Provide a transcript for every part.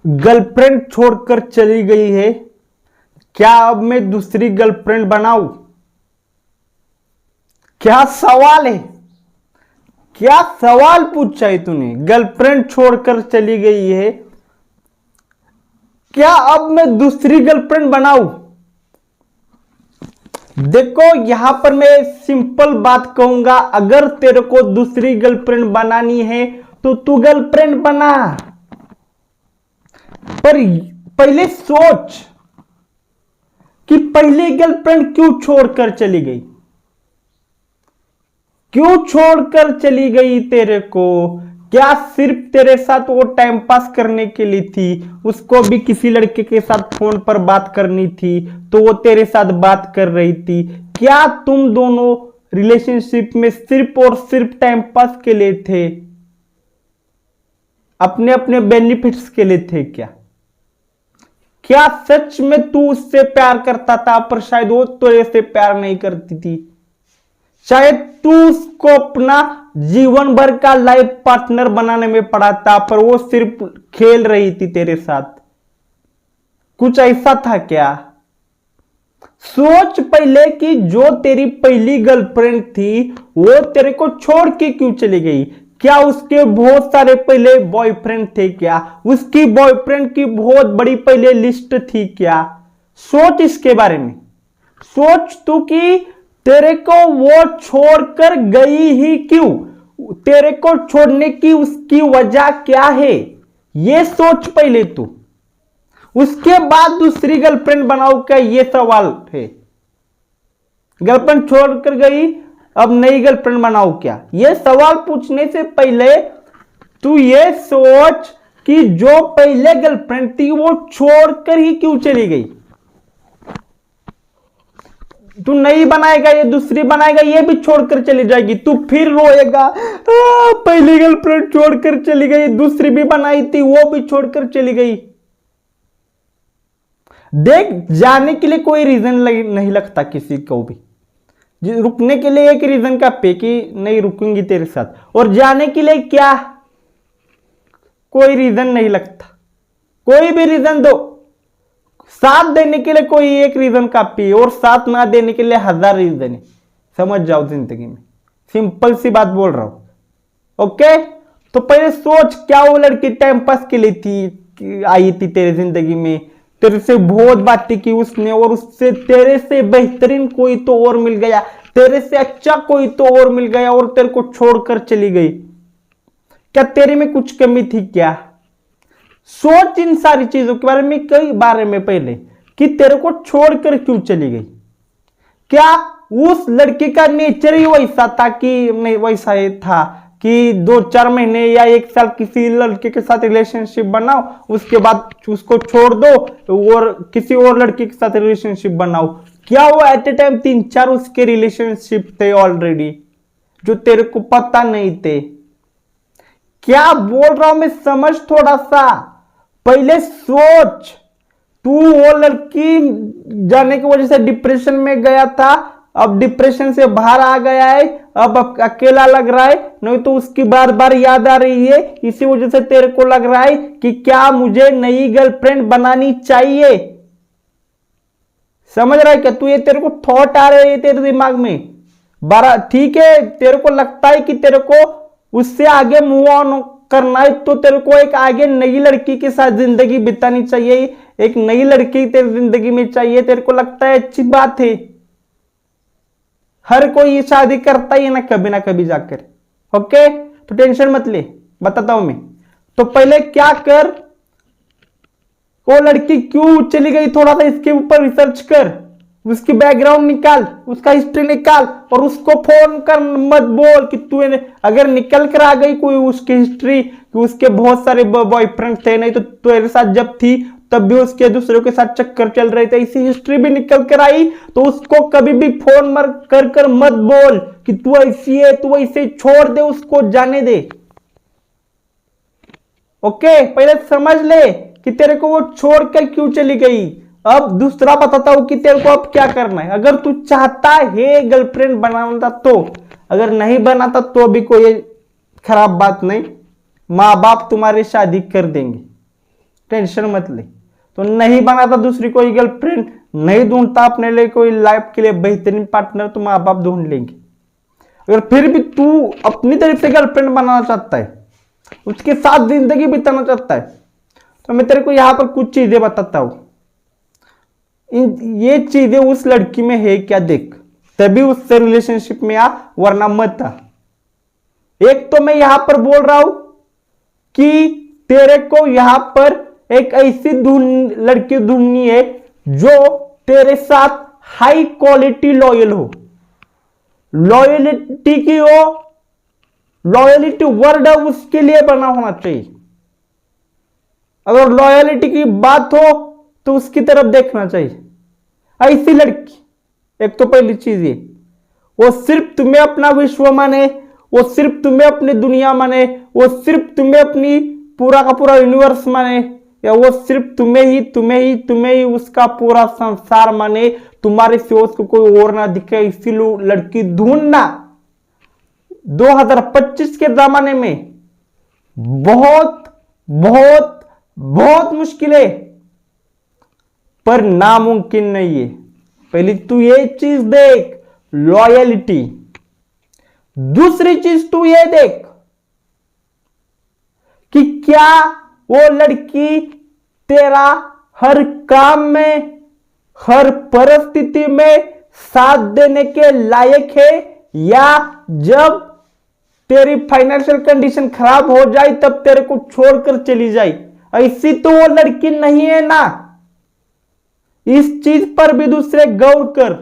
Girlfriend छोड़कर चली गई है, क्या अब मैं दूसरी गर्लफ्रेंड बनाऊं? क्या सवाल है, क्या सवाल पूछा है तूने? गर्लफ्रेंड छोड़कर चली गई है, क्या अब मैं दूसरी गर्लफ्रेंड बनाऊं? देखो यहां पर मैं सिंपल बात कहूंगा, अगर तेरे को दूसरी गर्लफ्रेंड बनानी है तो तू गर्लफ्रेंड बना, पर पहले सोच कि पहली गर्लफ्रेंड क्यों छोड़कर चली गई, क्यों छोड़कर चली गई तेरे को? क्या सिर्फ तेरे साथ वो टाइम पास करने के लिए थी? उसको भी किसी लड़के के साथ फोन पर बात करनी थी तो वो तेरे साथ बात कर रही थी। क्या तुम दोनों रिलेशनशिप में सिर्फ और सिर्फ टाइम पास के लिए थे, अपने अपने बेनिफिट्स के लिए थे? क्या सच में तू उससे प्यार करता था पर शायद वो तेरे से प्यार नहीं करती थी? शायद तू उसको अपना जीवन भर का लाइफ पार्टनर बनाने में पड़ा था पर वो सिर्फ खेल रही थी तेरे साथ। कुछ ऐसा था क्या? सोच पहले कि जो तेरी पहली गर्लफ्रेंड थी वो तेरे को छोड़ के क्यों चली गई? क्या उसके बहुत सारे पहले बॉयफ्रेंड थे? क्या उसकी बॉयफ्रेंड की बहुत बड़ी पहले लिस्ट थी? क्या सोच इसके बारे में, सोच तू कि तेरे को वो छोड़कर गई ही क्यों, तेरे को छोड़ने की उसकी वजह क्या है, ये सोच पहले तू, उसके बाद दूसरी गर्लफ्रेंड बनाओ क्या, ये सवाल है। गर्लफ्रेंड छोड़कर गई अब नई गर्लफ्रेंड बनाओ क्या, ये सवाल पूछने से पहले तू ये सोच कि जो पहले गर्लफ्रेंड थी वो छोड़कर ही क्यों चली गई। तू नहीं बनाएगा, ये दूसरी बनाएगा, ये भी छोड़कर चली जाएगी, तू फिर रोएगा पहली गर्लफ्रेंड छोड़कर चली गई, दूसरी भी बनाई थी वो भी छोड़कर चली गई। देख, जाने के लिए कोई रीजन नहीं लगता किसी को भी, रुकने के लिए एक रीजन का पे कि नहीं रुकूंगी तेरे साथ, और जाने के लिए क्या, कोई रीजन नहीं लगता। कोई भी रीजन दो, साथ देने के लिए कोई एक रीजन काफी है और साथ ना देने के लिए 1000 रीजन है। समझ जाओ जिंदगी में, सिंपल सी बात बोल रहा हूं। ओके, तो पहले सोच, क्या वो लड़की टाइम पास के लिए थी, आई थी तेरे जिंदगी में, तेरे से बहुत बातें की उसने और उससे तेरे से बेहतरीन कोई तो और मिल गया, तेरे से अच्छा कोई तो और मिल गया और तेरे को छोड़कर चली गई। क्या तेरे में कुछ कमी थी क्या? सोच इन सारी चीजों के बारे में कई बारे में पहले कि तेरे को छोड़कर क्यों चली गई। क्या उस लड़की का नेचर ही वैसा था कि नहीं, वैसा ही था कि 2-4 महीने या 1 साल किसी लड़के के साथ रिलेशनशिप बनाओ, उसके बाद उसको छोड़ दो और किसी और लड़के के साथ रिलेशनशिप बनाओ। क्या वो एट ए टाइम 3-4 उसके रिलेशनशिप थे ऑलरेडी जो तेरे को पता नहीं थे? क्या बोल रहा हूं मैं, समझ थोड़ा सा, पहले सोच। तू वो लड़की जाने की वजह से डिप्रेशन में गया था, अब डिप्रेशन से बाहर आ गया है, अब अकेला लग रहा है, नहीं तो उसकी बार बार याद आ रही है, इसी वजह से तेरे को लग रहा है कि क्या मुझे नई गर्लफ्रेंड बनानी चाहिए। समझ रहा है क्या तू? ये तेरे को थॉट आ रहे हैं तेरे दिमाग में, बारा ठीक है, तेरे को लगता है कि तेरे को उससे आगे मूव ऑन करना है तो तेरे को एक आगे नई लड़की के साथ जिंदगी बितानी चाहिए, एक नई लड़की तेरी जिंदगी में चाहिए, तेरे को लगता है अच्छी बात है। हर कोई ये शादी करता ही है ना कभी जाकर। ओके, तो टेंशन मत ले, बताता हूं मैं। तो पहले क्या कर, वो लड़की क्यों चली गई थोड़ा सा इसके ऊपर रिसर्च कर, उसकी बैकग्राउंड निकाल, उसका हिस्ट्री निकाल और उसको फोन कर मत बोल कि तू, अगर निकल कर आ गई कोई उसकी हिस्ट्री कि उसके बहुत सारे बॉयफ्रेंड थे, नहीं तो तेरे साथ जब थी तब भी उसके दूसरों के साथ चक्कर चल रहे थे, इसी हिस्ट्री भी निकल कर आई, तो उसको कभी भी फोन कर मत बोल कि तू ऐसी है, तू ऐसे छोड़ दे, उसको जाने दे। ओके, पहले समझ ले कि तेरे को वो छोड़कर क्यों चली गई। अब दूसरा बताता हूं कि तेरे को अब क्या करना है। अगर तू चाहता है गर्लफ्रेंड बनाना तो, अगर नहीं बनाता तो भी कोई खराब बात नहीं, माँ बाप तुम्हारी शादी कर देंगे। टेंशन मत ले। तो नहीं बनाता दूसरी कोई गर्लफ्रेंड, नहीं ढूंढता अपने लिए कोई लाइफ के लिए बेहतरीन पार्टनर, तो माँ बाप ढूंढ लेंगे। अगर फिर भी तू अपनी तरफ से गर्लफ्रेंड बनाना चाहता है, उसके साथ जिंदगी बिताना चाहता है, तो मैं तेरे को यहां पर कुछ चीजें बताता हूं। ये चीजें उस लड़की में है क्या देख, तभी उससे रिलेशनशिप में आ, वरना मत आ। एक तो मैं यहां पर बोल रहा हूं कि तेरे को यहां पर एक ऐसी लड़की ढूंढनी है जो तेरे साथ हाई क्वालिटी लॉयल हो। लॉयलिटी की हो, लॉयलिटी वर्ड है उसके लिए बना होना चाहिए। अगर लॉयलिटी की बात हो तो उसकी तरफ देखना चाहिए। ऐसी लड़की, एक तो पहली चीज ये, वो सिर्फ तुम्हें अपना विश्व माने, वो सिर्फ तुम्हें अपनी दुनिया माने, वो सिर्फ तुम्हें अपनी पूरा का पूरा यूनिवर्स माने, या वो सिर्फ तुम्हें ही उसका पूरा संसार माने, तुम्हारे सिवा उसको कोई और ना दिखे। इसी लड़की ढूंढना 2025 के जमाने में बहुत बहुत बहुत मुश्किल है, पर नामुमकिन नहीं है। पहले तू ये चीज देख, लॉयलिटी। दूसरी चीज तू ये देख कि क्या वो लड़की तेरा हर काम में, हर परिस्थिति में साथ देने के लायक है, या जब तेरी फाइनेंशियल कंडीशन खराब हो जाए तब तेरे को छोड़कर चली जाए। ऐसी तो वो लड़की नहीं है ना। इस चीज पर भी दूसरे गौर कर।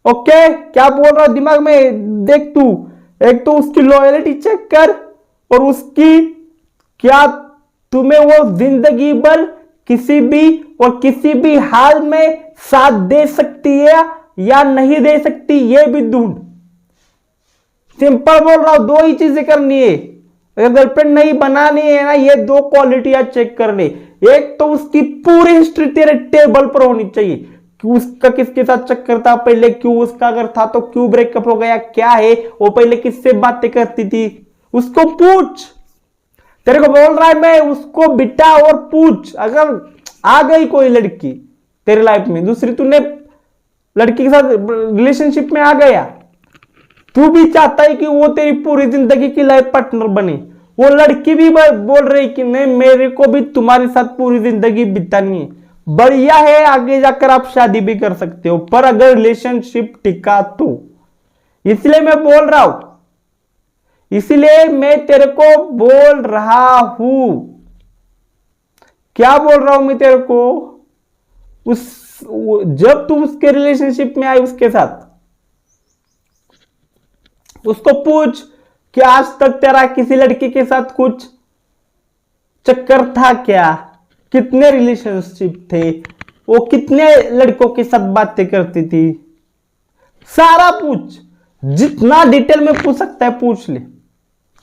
ओके, क्या बोल रहा दिमाग में देख तू। एक तो उसकी लॉयलिटी चेक कर, और उसकी क्या तुम्हें वो जिंदगी भर किसी भी हाल में साथ दे सकती है या नहीं दे सकती, ये भी ढूंढ। सिंपल बोल रहा हूं, दो ही चीजें करनी है। अगर गर्लफ्रेंड नहीं बनानी है ना, ये दो क्वालिटियां चेक कर ले। एक तो उसकी पूरी हिस्ट्री तेरे टेबल पर होनी चाहिए कि उसका किसके साथ चक्कर था पहले, क्यों उसका अगर था तो क्यों ब्रेकअप हो गया, क्या है वो, पहले किससे बातें करती थी, उसको पूछ। तेरे को बोल रहा है मैं, उसको बिटा और पूछ। अगर आ गई कोई लड़की तेरे लाइफ में, दूसरी तूने लड़की के साथ रिलेशनशिप में आ गया, तू भी चाहता है कि वो तेरी पूरी जिंदगी की लाइफ पार्टनर बने, वो लड़की भी बोल रही कि नहीं मेरे को भी तुम्हारे साथ पूरी जिंदगी बितानी है, बढ़िया है, आगे जाकर आप शादी भी कर सकते हो, पर अगर रिलेशनशिप टिका तो। इसलिए मैं बोल रहा हूं, इसलिए मैं तेरे को बोल रहा हूं। क्या बोल रहा हूं मैं तेरे को, जब तू उसके रिलेशनशिप में आई उसके साथ, उसको पूछ कि आज तक तेरा किसी लड़की के साथ कुछ चक्कर था क्या, कितने रिलेशनशिप थे, वो कितने लड़कों के साथ बातें करती थी, सारा पूछ। जितना डिटेल में पूछ सकता है पूछ ले।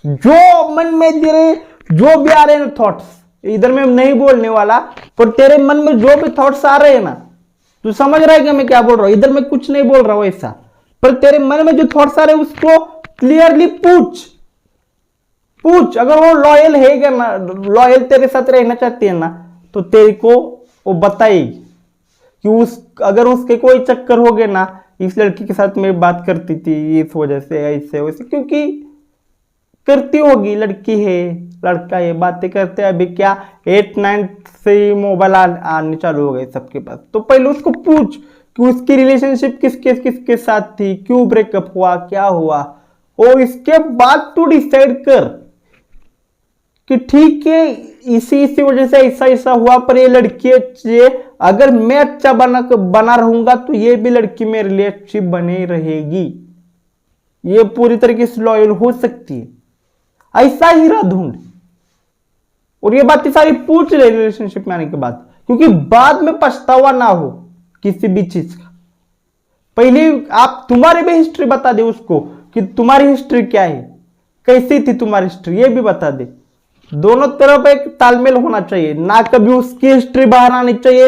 जो मन में तेरे जो भी आ रहे हैं थॉट्स, इधर में नहीं बोलने वाला, पर तेरे मन में जो भी थॉट्स आ रहे हैं ना, तू समझ रहा है कि मैं क्या बोल रहा हूं, इधर में कुछ नहीं बोल रहा हूं ऐसा, पर तेरे मन में जो थॉट्स आ रहे हैं उसको क्लियरली पूछ। अगर वो लॉयल है क्या ना, लॉयल तेरे साथ रहना चाहती है ना, तो तेरे को वो बताएगी कि अगर उसके कोई चक्कर हो गए ना, इस लड़की के साथ मैं बात करती थी इस वजह से, ऐसे वैसे, क्योंकि करती होगी, लड़की है लड़का है, बातें करते हैं। अभी क्या 8-9 से मोबाइल आने चालू हो गए सबके पास, तो पहले उसको पूछ कि उसकी रिलेशनशिप किसके साथ थी, क्यों ब्रेकअप हुआ, क्या हुआ, और इसके बाद तू डिसाइड कर कि ठीक है इसी वजह से ऐसा हुआ, पर ये लड़की अच्छी है, अगर मैं अच्छा बना रहूंगा तो ये भी लड़की में रिलेशनशिप बनी रहेगी, ये पूरी तरीके से लॉयल हो सकती है। ऐसा हीरा ढूंढ, और ये बातें सारी पूछ ले रिलेशनशिप में आने के बाद, क्योंकि बाद में पछतावा ना हो किसी भी चीज का। पहले आप तुम्हारी भी हिस्ट्री बता दे उसको कि तुम्हारी हिस्ट्री क्या है, कैसी थी तुम्हारी हिस्ट्री, ये भी बता दे। दोनों तरफ एक तालमेल होना चाहिए, ना कभी उसकी हिस्ट्री बाहर आनी चाहिए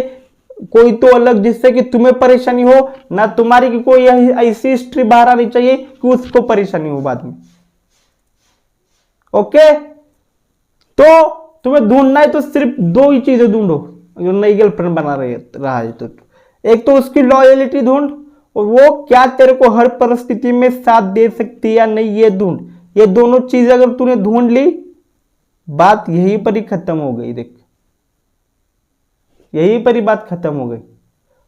कोई तो अलग जिससे कि तुम्हें परेशानी हो, ना तुम्हारी की कोई ऐसी हिस्ट्री बाहर आनी चाहिए कि उसको परेशानी हो बाद में। ओके, तो तुम्हें ढूंढना है तो सिर्फ दो ही चीजें ढूंढो जो नई गर्लफ्रेंड बना रहा है तो एक तो उसकी लॉयलिटी ढूंढ, और वो क्या तेरे को हर परिस्थिति में साथ दे सकती है या नहीं ये ढूंढ। ये दोनों चीजें अगर तूने ढूंढ ली, बात यहीं पर ही खत्म हो गई। देख, यहीं पर ही बात खत्म हो गई।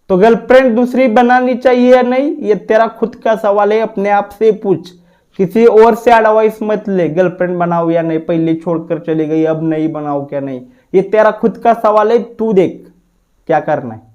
तो गर्लफ्रेंड दूसरी बनानी चाहिए या नहीं, ये तेरा खुद का सवाल है, अपने आप से पूछ। किसी और से एडवाइस मत ले, गर्लफ्रेंड बनाओ या नहीं, पहले छोड़कर चली गई अब नहीं बनाओ क्या नहीं, ये तेरा खुद का सवाल है। तू देख क्या करना है।